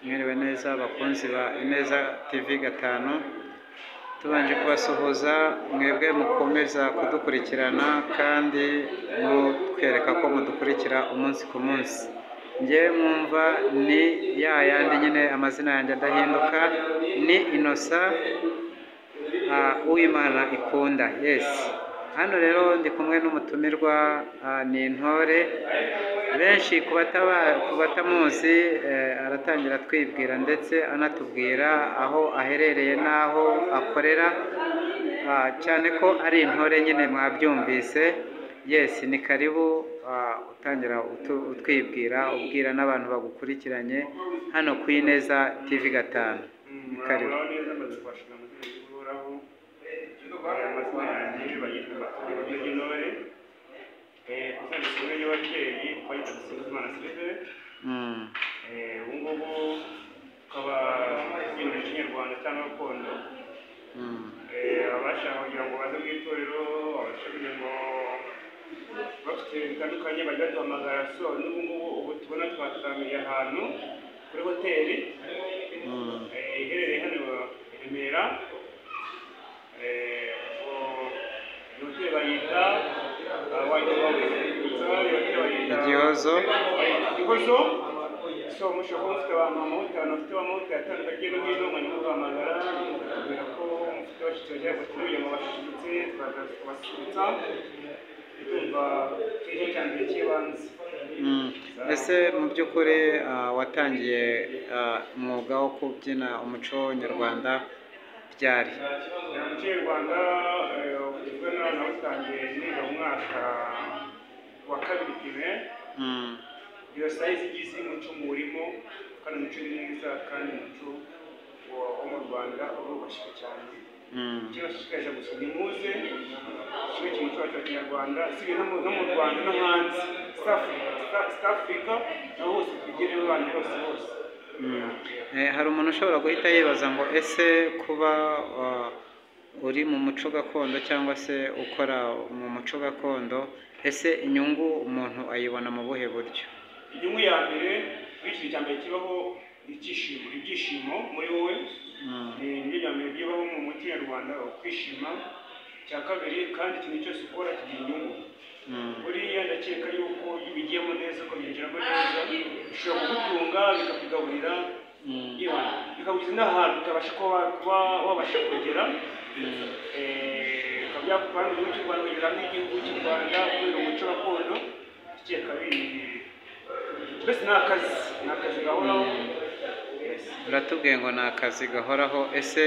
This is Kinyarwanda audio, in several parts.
mwiriwe neza abakunzi ba Ineza TV 5, tubanje kubasuhuza mwebwe mukomeza kudukurikirana kandi mutwereka ko mudukurikira umunsi ku munsi. Njye mwumva ni yandi nyine amazina yanjye adahinduka, ni Innocent Uwimana ikunda. Yes, hano rero ndi kumwe n'umutumirwa ni Intore. Benshi ku batamuzi aratangira twibwira ndetse anatubwira aho aherereye n'aho akorera, cyane ko ari Intore nyine mwabyumvise. Yes, ni karibu utangira utwibwira ubwira n'abantu bagukurikiranye hano ku Ineza TV 5. Ni karibu. abashaka kugira ngo baze mu itorero, abashaka kugira ngo bafite bitandukanye bajya duhamagara. So n'ubu ngubu ubu tubona twataramiye ahantu kuri hoteli iherereye hano i Remera. Hoteli bayita Igihozo. So mushobora kuba mufite amahoteli atandukanye no hino, mwanya guhamagara kubera ko mufite abashyitsi bagiye batuye mu bashyitsi twabashyitsa tumva cyeje cyane cy'ibanze. Ese mu by'ukuri watangiye umwuga wo kubyina umuco nyarwanda ryari? Umuco nyarwanda ugizwe nawutangiye niga mu mwaka wa 2 primaire. Iyo sayizi igize umuco murimo kandi umuco mwiza kandi umuco wo mu Rwanda urubashye cyane. Kirashishikaje gusa ni muze kimwe cy'umuco wacu wa Kinyarwanda, si no mu Rwanda no hanze South Africa na hose tugere abantu bose. Hari umuntu ushobora guhita yibaza ngo ese kuba uri mu muco gakondo cyangwa se ukora mu muco gakondo, ese inyungu umuntu ayibona mu buhe buryo? Inyungu ya mbere w'ikintu cya mbere kibaho ibyishimo muri wowe, ni bya mbere bibaho mu muco nyarwanda, kwishima. Cya kabiri kandi ikintu cyose ukora kigira inyungu. Buriya ndakeka yuko iyo ubigiyemo neza ukabyinjiramo neza bishobora kugutunga bikakugaburira, bikagwiza n'ahantu utabasha kuba wabasha kugera, bikabyakuvana mu gihugu cy'u Rwanda kugera n'igihugu cy'u Rwanda kubera umuco gakondo. Icya kabiri mbese ni akazi gahoraho. Uratubwiye ngo ni akazi gahoraho. Ese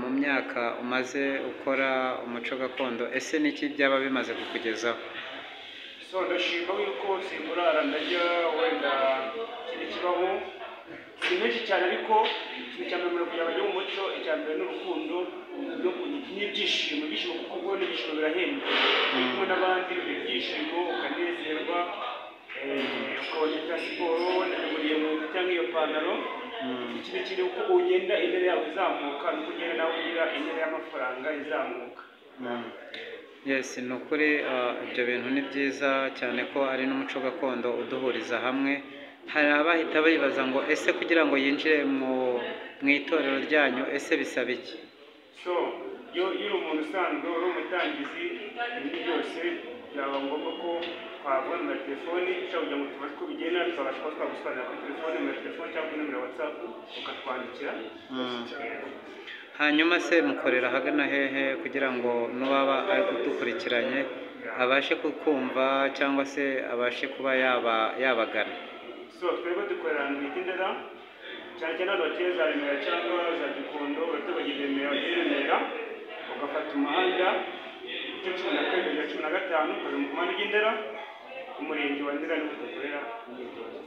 mu myaka umaze ukora umuco gakondo, ese niki byaba bimaze kukugezaho? So ndashima yuko simburara ndajya wenda kiri kibaho si menshi cyane, ariko ikintu cya mbere kugira ngo mu muco, icya mbere n'urukundo n'ibyishimo kuko ubwo n'ibyishimo birahenda. Kumwe n'abandi ibyishimo ukanezerwa, ukabona siporo naburiye mu cyangwa iyo pantaro. Ikindi kiri uko ugenda intera yawe izamuka, nuko ugenda nawe ugira intera y'amafaranga izamuka. Yes, ni ukuri ibyo bintu ni byiza cyane ko ari n'umuco gakondo uduhuriza hamwe. Hari abahita bibaza ngo ese kugira ngo yinjire mu itorero ryanyu ese bisaba iki? So iyo uri umuntu usanzwe uri umutangizi, ibintu byose byaba ngombwa ko twabona na telefoni ushobora kugira ngo tubashe uko bigenda, tukabasha kuba twagusobanurira kuri telefoni, muri telefoni cyangwa kuri nomero ya WhatsApp ukatwandikira. Hanyuma se mukorera ahagana hehe kugira ngo n'uwaba ari kudukurikiranye abashe kukumva cyangwa se abashe kuba yabagana? So twebwe dukorera mu Ndera, cyane cyane hano bakeye za Remera cyangwa za Gikondo, uratubagira Remera ugafata umuhanda igice 12 na 15 ukaza mu muhanda w'Indera, umurenge wa Ndera niho dukorera imyitozo.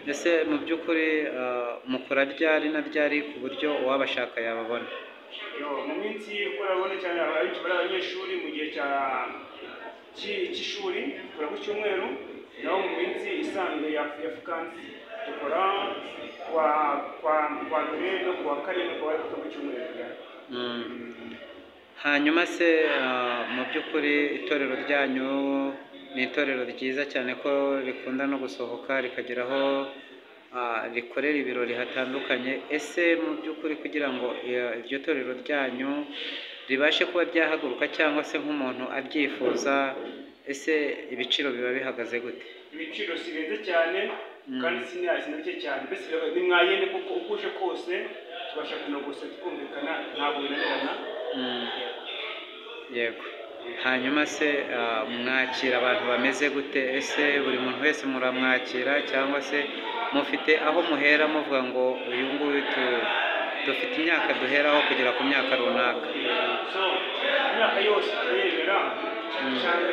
Ese mu by'ukuri mukora ryari na ryari ku buryo uwabashaka yababona? Mu minsi urabona cyane abenshi bari abanyeshuri mu gihe cy'ishuri dukora ku cyumweru, naho mu minsi isanzwe ya vacancy dukora kwa mbere no kuwa kane no kuwa gatatu ku cyumweru. Hanyuma se mu by'ukuri itorero ryanyu ni itorero ryiza cyane ko rikunda no gusohoka rikageraho rikorera ibirori hatandukanye. Ese mu by'ukuri kugira ngo iryo torero ryanyu ribashe kuba ryahaguruka cyangwa se nk'umuntu abyifuza, ese ibiciro biba bihagaze gute? Ibiciro si beza cyane kandi si bike cyane, mbese ni mwayene kuko uko uje kose tubasha kunogosa tukumvikana, ntabwo binanirana. Yego. Hanyuma se mwakira abantu bameze gute? Ese buri muntu wese muramwakira cyangwa se mufite aho muhera muvuga ngo uyu nguyu dufite imyaka duheraho kugera ku myaka runaka? So imyaka yose turayemera cyane,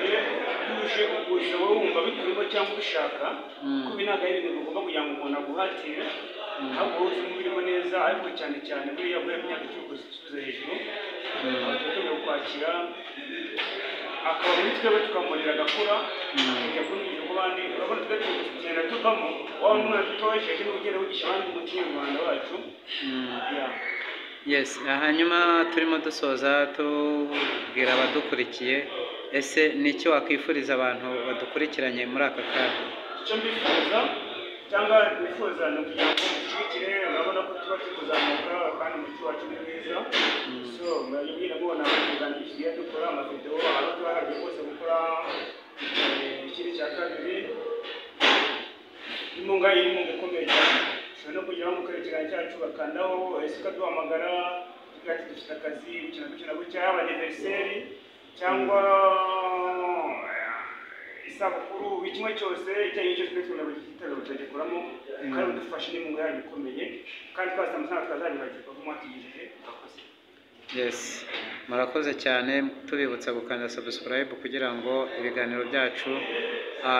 uje ukuze wowe wumva bikurimo cyangwa ubishaka, kuko ibi ntabwo ari ibintu ugomba kugira ngo umuntu aguhatire, ahubwo wowe uzi birimo neza. Ariko cyane cyane buriya guhera ku myaka icumi gusubiza hejuru tugakomeza kwakira, akaba muri twebwe tukamurira agakura kujya kunyura ku bandi. Urabona twe tugenda tuvamo waba umwana dutoje n'ugenda wigisha abandi umuco nyarwanda wacu. Yes, hanyuma turimo dusoza tubwira abadukurikiye, ese n'icyo wakwifuriza abantu badukurikiranye muri aka kanya? Icyo mbifuza cyangwa bifuza ni ukugira ngo dushyigikire. Urabona ko tuba turi kuzamuka kandi umuco wacu ni mwiza. So murabibwira mubona abanyarwanda tugiye dukora amavidewo, aho tuba hagiye rwose gukora ikindi cya kabiri. Inkunga ikomeye cyane, ushobora no kugeraho mu karere ikiganiro cyacu bakandaho ese ukaduhamagara tugira ati dufite akazi gukina gutya, yaba aniveriseri cyangwa isabukuru, buri kimwe cyose icyo ari cyo cyose twese tugitaramo tugikoramo, kandi udufashe n'inkunga yanyu ikomeye, kandi twasaba amafaranga twazabibagirwa ko mwatugejeje. Murakoze. Yes, murakoze cyane, tubibutsa gukanda subscribe kugira ngo ibiganiro byacu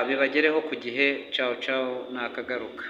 bibagereho ku gihe. Ciao ciao, nakagaruka.